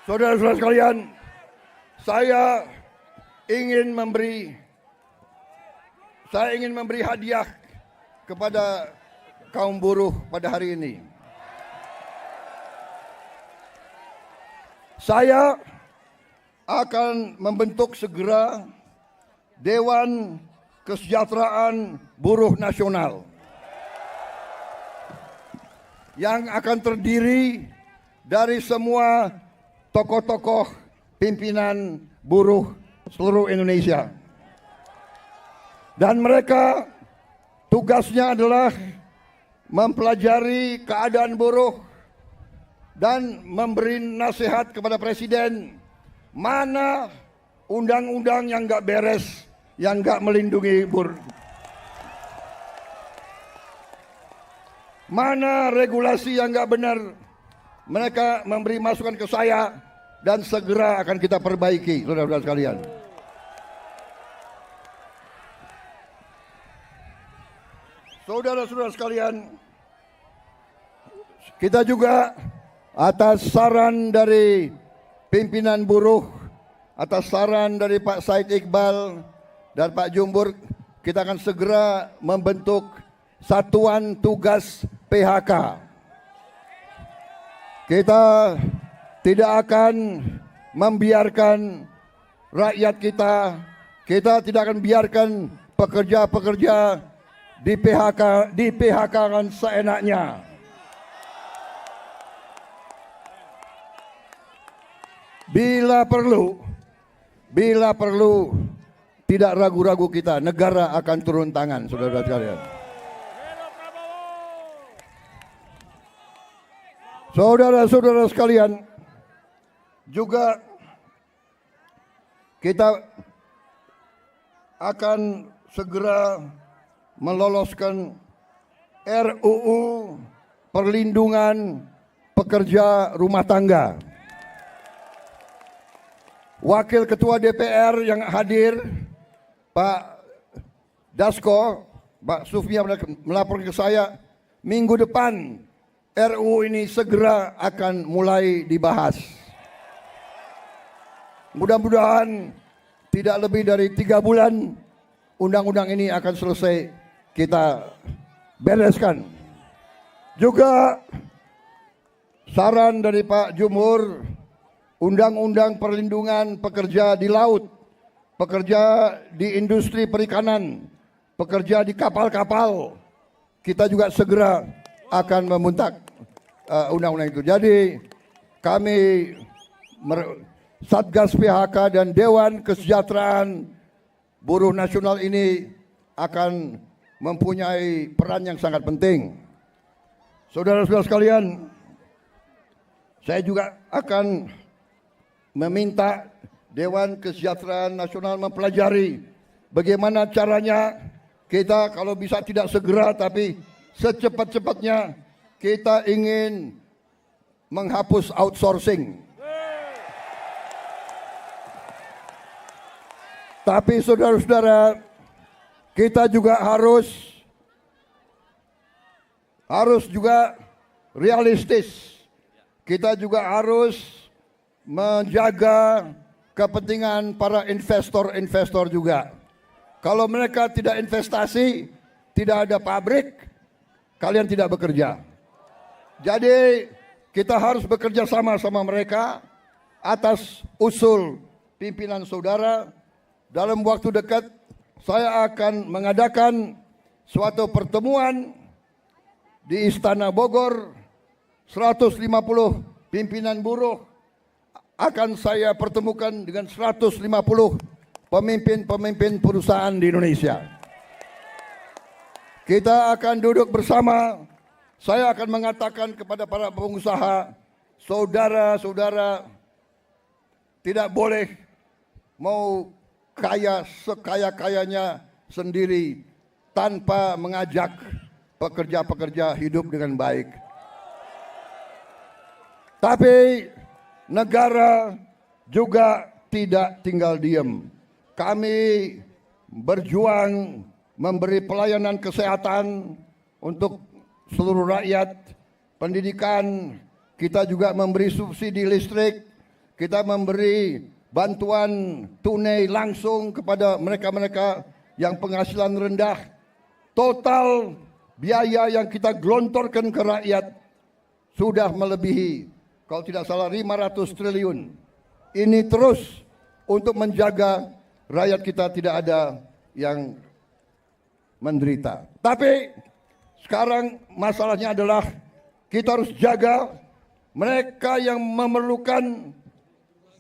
Saudara-saudara sekalian, saya ingin memberi hadiah kepada kaum buruh pada hari ini. Saya akan membentuk segera Dewan Kesejahteraan Buruh Nasional yang akan terdiri dari semua tokoh-tokoh pimpinan buruh seluruh Indonesia. Dan mereka tugasnya adalah mempelajari keadaan buruh dan memberi nasihat kepada Presiden mana undang-undang yang nggak beres, yang nggak melindungi buruh. Mana regulasi yang nggak benar, mereka memberi masukan ke saya dan segera akan kita perbaiki, saudara-saudara sekalian. Saudara-saudara sekalian, kita juga atas saran dari pimpinan buruh, atas saran dari Pak Said Iqbal dan Pak Jumbur, kita akan segera membentuk Satuan Tugas PHK. Kita tidak akan membiarkan rakyat kita tidak akan biarkan pekerja-pekerja di PHK-kan seenaknya. Bila perlu tidak ragu-ragu kita, negara akan turun tangan, saudara-saudara sekalian. Saudara-saudara sekalian, juga kita akan segera meloloskan RUU Perlindungan Pekerja Rumah Tangga. Wakil Ketua DPR yang hadir, Pak Dasko, Pak Sufmi melaporkan ke saya, minggu depan RUU ini segera akan mulai dibahas. Mudah-mudahan tidak lebih dari 3 bulan undang-undang ini akan selesai kita bereskan. Juga saran dari Pak Jumhur, undang-undang perlindungan pekerja di laut, pekerja di industri perikanan, pekerja di kapal-kapal, kita juga segera akan membentuk undang-undang itu. Jadi kami Satgas PHK dan Dewan Kesejahteraan Buruh Nasional ini akan mempunyai peran yang sangat penting. Saudara-saudara sekalian, saya juga akan meminta Dewan Kesejahteraan Nasional mempelajari bagaimana caranya kita kalau bisa tidak segera tapi secepat-cepatnya kita ingin menghapus outsourcing. Tapi saudara-saudara, kita juga harus juga realistis. Kita juga harus menjaga kepentingan para investor juga. Kalau mereka tidak investasi, tidak ada pabrik, kalian tidak bekerja. Jadi kita harus bekerja sama mereka atas usul pimpinan saudara. Dalam waktu dekat saya akan mengadakan suatu pertemuan di Istana Bogor. 150 pimpinan buruh akan saya pertemukan dengan 150 pemimpin perusahaan di Indonesia. Kita akan duduk bersama. Saya akan mengatakan kepada para pengusaha, saudara-saudara tidak boleh mau kaya sekaya-kayanya sendiri tanpa mengajak pekerja-pekerja hidup dengan baik. Tapi negara juga tidak tinggal diam. Kami berjuang memberi pelayanan kesehatan untuk seluruh rakyat, pendidikan, kita juga memberi subsidi listrik, kita memberi bantuan tunai langsung kepada mereka-mereka yang penghasilan rendah. Total biaya yang kita gelontorkan ke rakyat sudah melebihi, kalau tidak salah, 500 triliun. Ini terus untuk menjaga rakyat kita tidak ada yang menderita. Tapi sekarang masalahnya adalah kita harus jaga mereka yang memerlukan,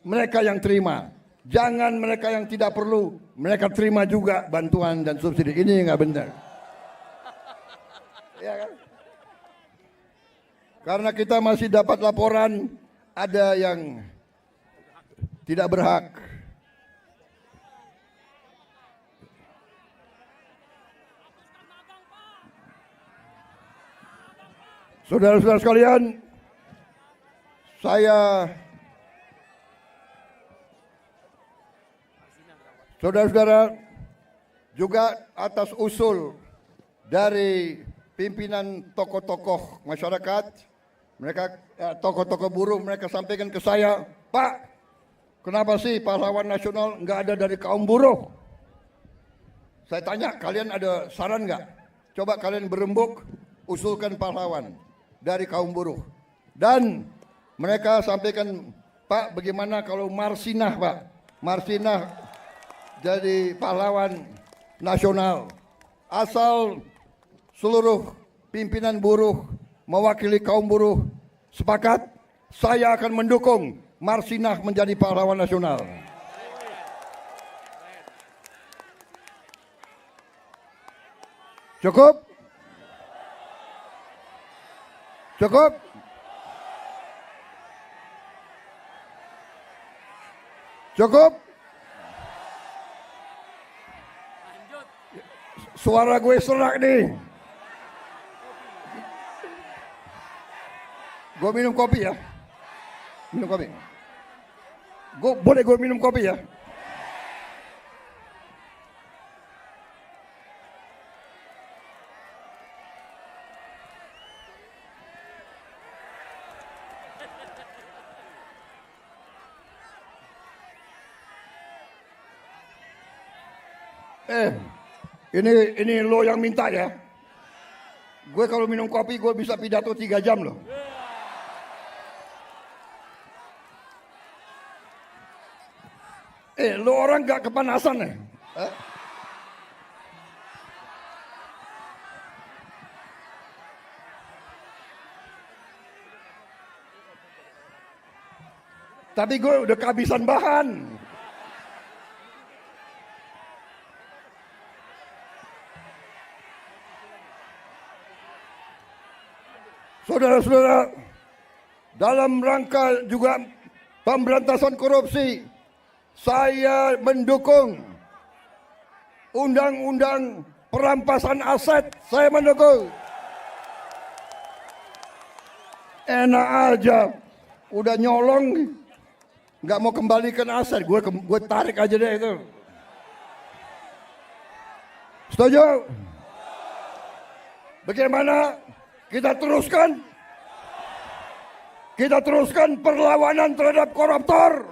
mereka yang terima. Jangan mereka yang tidak perlu, mereka terima juga bantuan dan subsidi. Ini nggak benar. Ya kan? Karena kita masih dapat laporan ada yang tidak berhak. Saudara-saudara sekalian, saudara-saudara, juga atas usul dari pimpinan tokoh-tokoh masyarakat, mereka tokoh-tokoh buruh, mereka sampaikan ke saya, Pak, kenapa sih pahlawan nasional nggak ada dari kaum buruh? Saya tanya, kalian ada saran nggak? Coba kalian berembuk, usulkan pahlawan dari kaum buruh. Dan mereka sampaikan, Pak, bagaimana kalau Marsinah, Pak? Marsinah jadi pahlawan nasional. Asal seluruh pimpinan buruh mewakili kaum buruh sepakat, saya akan mendukung Marsinah menjadi pahlawan nasional. Cukup? Cukup? Cukup? Suara gue serak nih. Gue minum kopi ya. Minum kopi. Boleh gue minum kopi ya? Ini lo yang minta ya. Gue kalau minum kopi gue bisa pidato 3 jam loh. Lo orang gak kepanasan ya? Tapi gue udah kehabisan bahan. Saudara-saudara, dalam rangka juga pemberantasan korupsi, saya mendukung undang-undang perampasan aset. Saya mendukung. Enak aja, udah nyolong, nggak mau kembalikan aset, gue tarik aja deh itu. Setuju? Bagaimana? Kita teruskan perlawanan terhadap koruptor.